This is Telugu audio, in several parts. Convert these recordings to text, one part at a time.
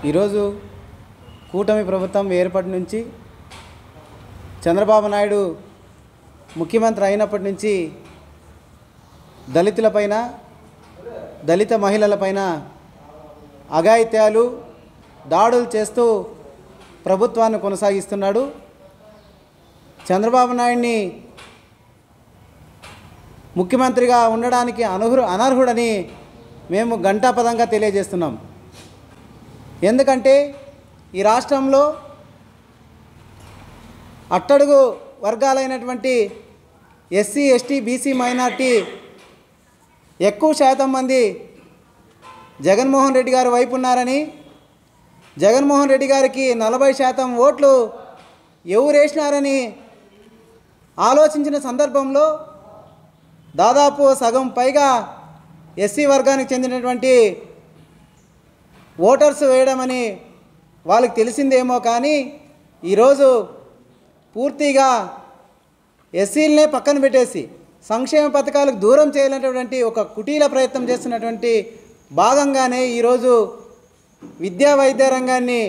ఈరోజు కూటమి ప్రభుత్వం ఏర్పడి నుంచి చంద్రబాబు నాయుడు ముఖ్యమంత్రి అయినప్పటి నుంచి దళితులపైన దళిత మహిళలపైన అఘాయిత్యాలు దాడులు చేస్తూ ప్రభుత్వాన్ని కొనసాగిస్తున్నాడు. చంద్రబాబు నాయుడిని ముఖ్యమంత్రిగా ఉండడానికి అనర్హుడని మేము ఘంటాపథంగా తెలియజేస్తున్నాం. ఎందుకంటే ఈ రాష్ట్రంలో అట్టడుగు వర్గాలైనటువంటి ఎస్సీ, ఎస్టీ, బీసీ, మైనార్టీ ఎక్కువ శాతం మంది జగన్మోహన్ రెడ్డి గారి వైపు ఉన్నారని, జగన్మోహన్ రెడ్డి గారికి 40% ఓట్లు ఎవరేసినారని ఆలోచించిన సందర్భంలో దాదాపు సగం పైగా ఎస్సీ వర్గానికి చెందినటువంటి ఓటర్స్ వేయడమని వాళ్ళకి తెలిసిందేమో, కానీ ఈరోజు పూర్తిగా ఎస్సీలనే పక్కన పెట్టేసి సంక్షేమ పథకాలకు దూరం చేయాలనేటువంటి ఒక కుటీల ప్రయత్నం చేస్తున్నటువంటి భాగంగానే ఈరోజు విద్యా వైద్య రంగాన్ని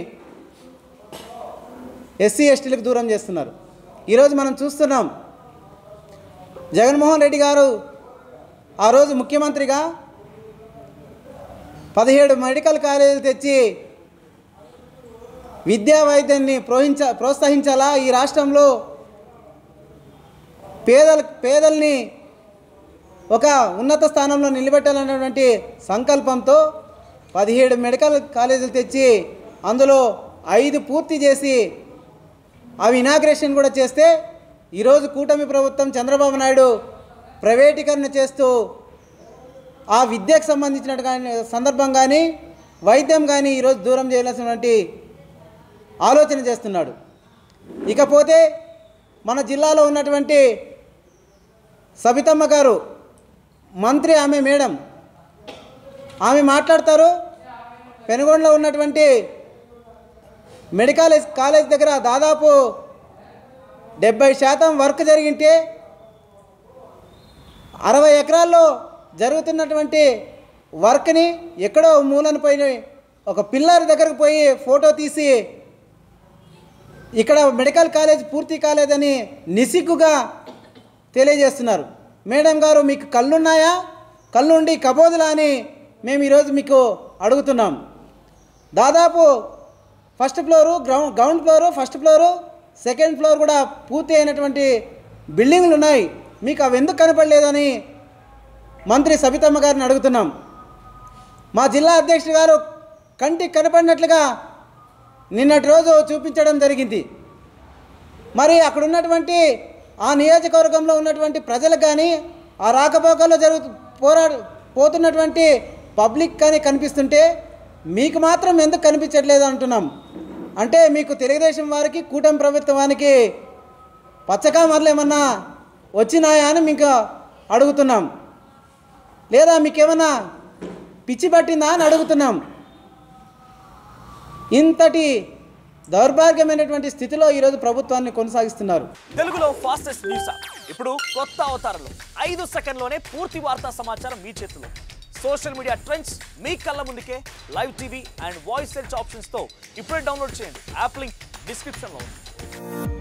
ఎస్సీ, ఎస్టీలకు దూరం చేస్తున్నారు. ఈరోజు మనం చూస్తున్నాం, జగన్మోహన్ రెడ్డి గారు ఆ రోజు ముఖ్యమంత్రిగా 17 మెడికల్ కాలేజీలు తెచ్చి విద్యా వైద్యాన్ని ప్రోత్సహించాలా, ఈ రాష్ట్రంలో పేదల్ని ఒక ఉన్నత స్థానంలో నిలబెట్టాలన్నటువంటి సంకల్పంతో 17 మెడికల్ కాలేజీలు తెచ్చి అందులో 5 పూర్తి చేసి అవి ఇనాగ్రేషన్ కూడా చేస్తే, ఈరోజు కూటమి ప్రభుత్వం చంద్రబాబు నాయుడు ప్రైవేటీకరణ చేస్తూ ఆ విద్యకు సంబంధించిన సందర్భం కానీ వైద్యం కానీ ఈరోజు దూరం చేయాల్సినటువంటి ఆలోచన చేస్తున్నాడు. ఇకపోతే మన జిల్లాలో ఉన్నటువంటి సబితమ్మ గారు మంత్రి, ఆమె మేడం, ఆమె మాట్లాడతారు, పెనుగొండలో ఉన్నటువంటి మెడికల్ కాలేజ్ దగ్గర దాదాపు 70% వర్క్ జరిగింటే 60 ఎకరాల్లో జరుగుతున్నటువంటి వర్క్ని ఎక్కడో మూలన పోయి ఒక పిల్లర్ దగ్గరకు పోయి ఫోటో తీసి ఇక్కడ మెడికల్ కాలేజ్ పూర్తి కాలేదని నిసిగ్గుగా తెలియజేస్తున్నారు. మేడం గారు, మీకు కళ్ళున్నాయా? కళ్ళుండి కబోదులా అని మేము ఈరోజు మీకు అడుగుతున్నాం. దాదాపు first floor, ground floor, first floor, second floor కూడా పూర్తి అయినటువంటి బిల్డింగ్లు ఉన్నాయి, మీకు అవి ఎందుకు కనపడలేదని మంత్రి సబితమ్మ గారిని అడుగుతున్నాం. మా జిల్లా అధ్యక్షుడు గారు కంటికి కనపడినట్లుగా నిన్నటి రోజు చూపించడం జరిగింది. మరి అక్కడ ఉన్నటువంటి ఆ నియోజకవర్గంలో ఉన్నటువంటి ప్రజలకు కానీ ఆ రాకపోకల్లో పోతున్నటువంటి పబ్లిక్ కానీ కనిపిస్తుంటే మీకు మాత్రం ఎందుకు కనిపించట్లేదు అంటున్నాం. అంటే మీకు తెలుగుదేశం వారికి, కూటమి ప్రభుత్వానికి పచ్చకామర్లు ఏమన్నా వచ్చినాయా అని మీకు అడుగుతున్నాం, లేదా మీకేమన్నా పిచ్చి పట్టిందా అని అడుగుతున్నాం. ఇంతటి దౌర్భాగ్యమైనటువంటి స్థితిలో ఈరోజు ప్రభుత్వాన్ని కొనసాగిస్తున్నారు. తెలుగులో ఫాస్టెస్ట్ న్యూస్ ఇప్పుడు కొత్త అవతారంలో 5 సెకండ్లోనే పూర్తి వార్తా సమాచారం మీ చేతిలో. సోషల్ మీడియా ట్రెండ్స్ మీ కళ్ళ ముందుకే live TV and voice search ఆప్షన్స్తో ఇప్పుడే డౌన్లోడ్ చేయండి. యాప్ లింక్ డిస్క్రిప్షన్లో ఉంది.